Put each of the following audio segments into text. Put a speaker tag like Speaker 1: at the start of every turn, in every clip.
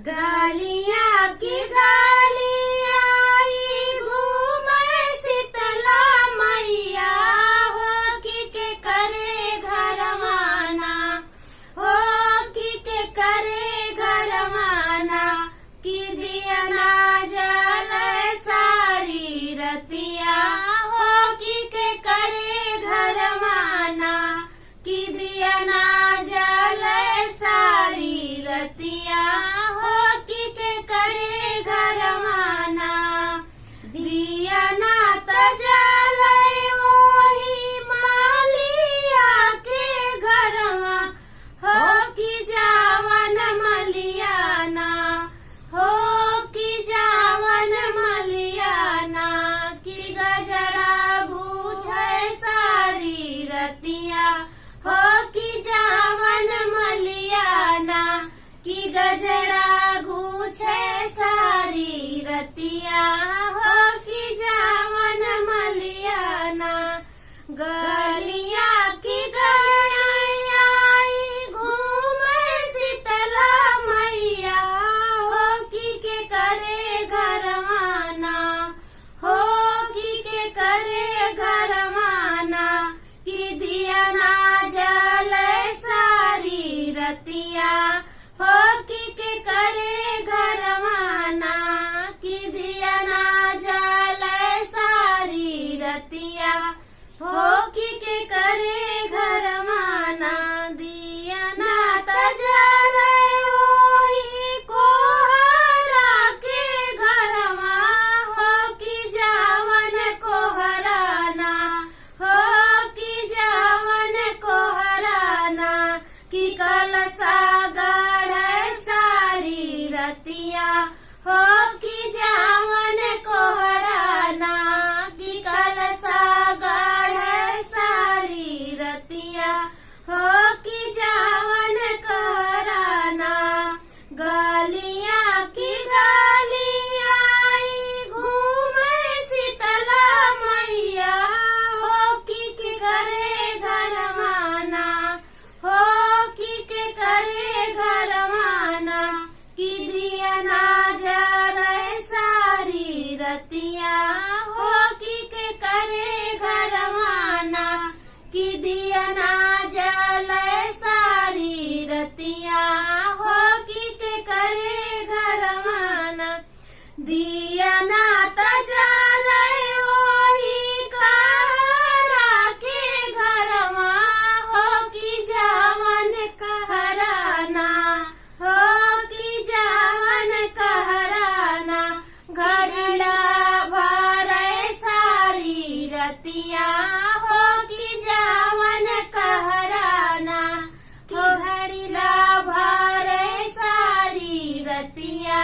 Speaker 1: गलिया की गलिया आई घूमे शीतला मैया हो के करे घर माना हो के करे घर माना कि दिया ना जल सारी रतिया हो के करे घर माना कि दिया ना जल सारी रतिया हो के करे घर माना दिया ना तजल ओही मालिया के घरवा हो कि जावन मलियाना हो कि जावन मलियाना कि गजरा गूथे सारी रतिया हो कि जावन मलियाना कि गजरा गूथे सारी रतिया हो कि जावन मलियाना गलिया की गलिया आई घूमे शीतला मैया हो के करे घर माना हो के करे घर माना कि दिया ना जल सारी रतिया हो के करे घर माना कि दिया ना जल सारी रतिया हो के करे घर माना दिया ना तजल ओही कोहरा के घरवा हो कि जावन कोहराना हो कि जावन कोहराना कि कलसा गढ़ सारी रतिया हो कि जावन कोहराना कि कलसा गढ़ सारी रतिया हो कि जावन कोहराना गलिया की गलिया आई घूमे शीतला मैया हो कि करे घर माना हो कि करे घर माना कि दिया ना जल सारी रतिया हो कि करे घर माना कि दिया ना जल सारी रतिया हो कि करे घर माना दिया ना तजल ओही कारा के घरवा हो कि जावन कहराना हो कि जावन कहराना घड़ीला भर सारी रतिया हो कि जावन कहराना कि घड़ीला भर सारी रतिया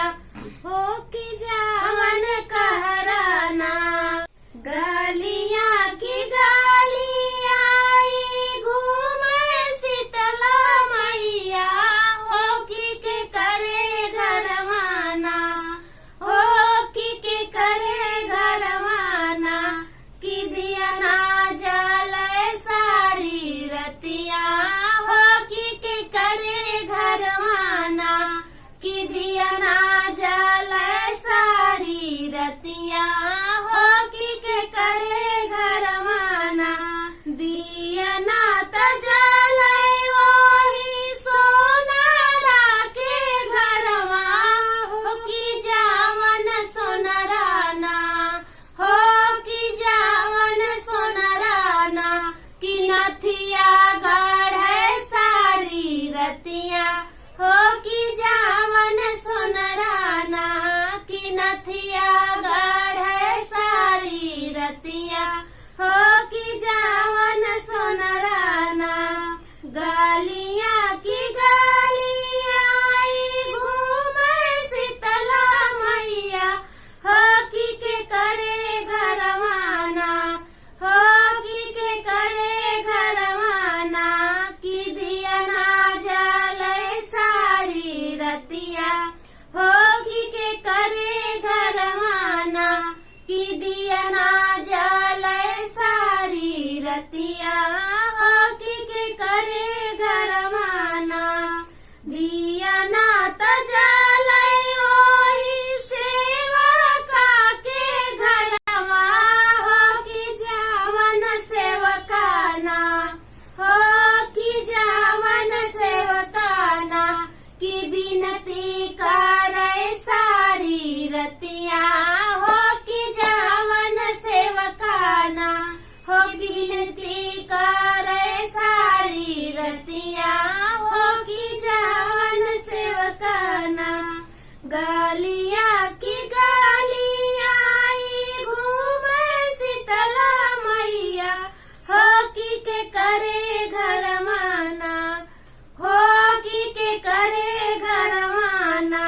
Speaker 1: हो कि जावन कहराना गलिया की गलिया आई घूमे शीतला मैया हो के करे घर माना हो के करे घर माना कि दिया ना जल सारी रतिया हो के करे घर माना कि दिया ना जल सारी रतिया हो के करे घर माना दिया ना तजल ओही सोनारा के घरवा हो कि जावन सोनराना हो कि जावन सोनराना कि नथिया गढ़ सारी रतिया हो कि जावन सोनराना कि नथिया गढ़ सारी रतिया हो कि जावन सोनराना गलिया की गलिया आई घूमे शीतला मैया हो के करे घर माना हो के करे घर माना कि दिया ना जल सारी रतिया हो के करे घर माना गलिया की गलिया आई घूमे शीतला मैया हो के करे घर माना हो के करे घर माना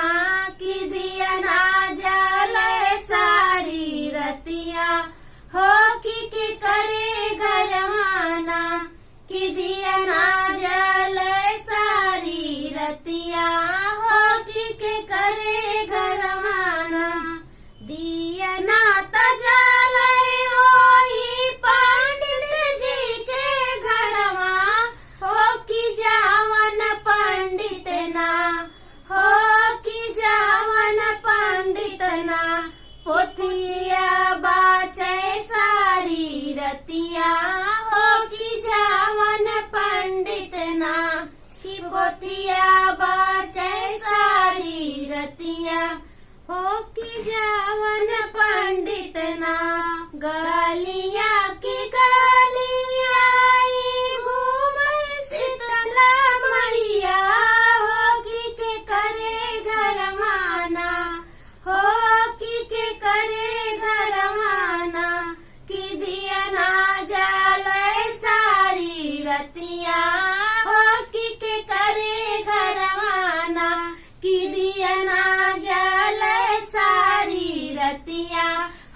Speaker 1: कि दिया ना जले सारी रतिया हो के करे घर माना कि दिया ना जले सारी रतिया हो के करे घर माना दिया ना तजले वही पंडित जी के घरवा हो कि जावन पंडित ना हो कि जावन पंडित ना पोथिया बाचे सारी रतिया हो कि जावन पंडित ना कि पोथिया बाचे सारी रतिया हो कि जावन पंडित ना गलिया की गलिया आई घूमे शीतला मैया हो के करे घर माना हो के करे घर माना कि दिया ना जले सारी रतिया हो के करे घर माना कि दिया ना जले सारी रतिया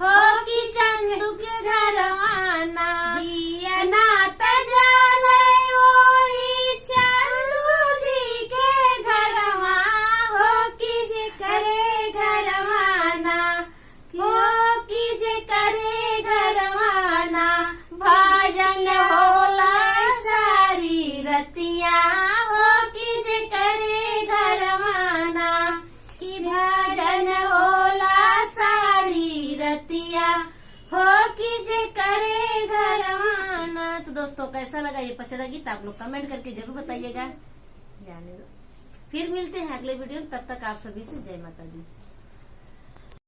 Speaker 1: हो कि चंदू के घर माना दिया ना तजले वही चंदू जी के घर हो कि जे करे घर माना हो कि जे करे घर माना भजन होला सारी रतिया हो कि जे करे घर माना कि भजन होला सारी रतिया हो कि जे करे घर माना। तो दोस्तों कैसा लगा ये पचरा गीत आप लोग कमेंट करके जरूर बताइएगा। जाने दो, फिर मिलते हैं अगले वीडियो में, तब तक आप सभी से जय माता दी।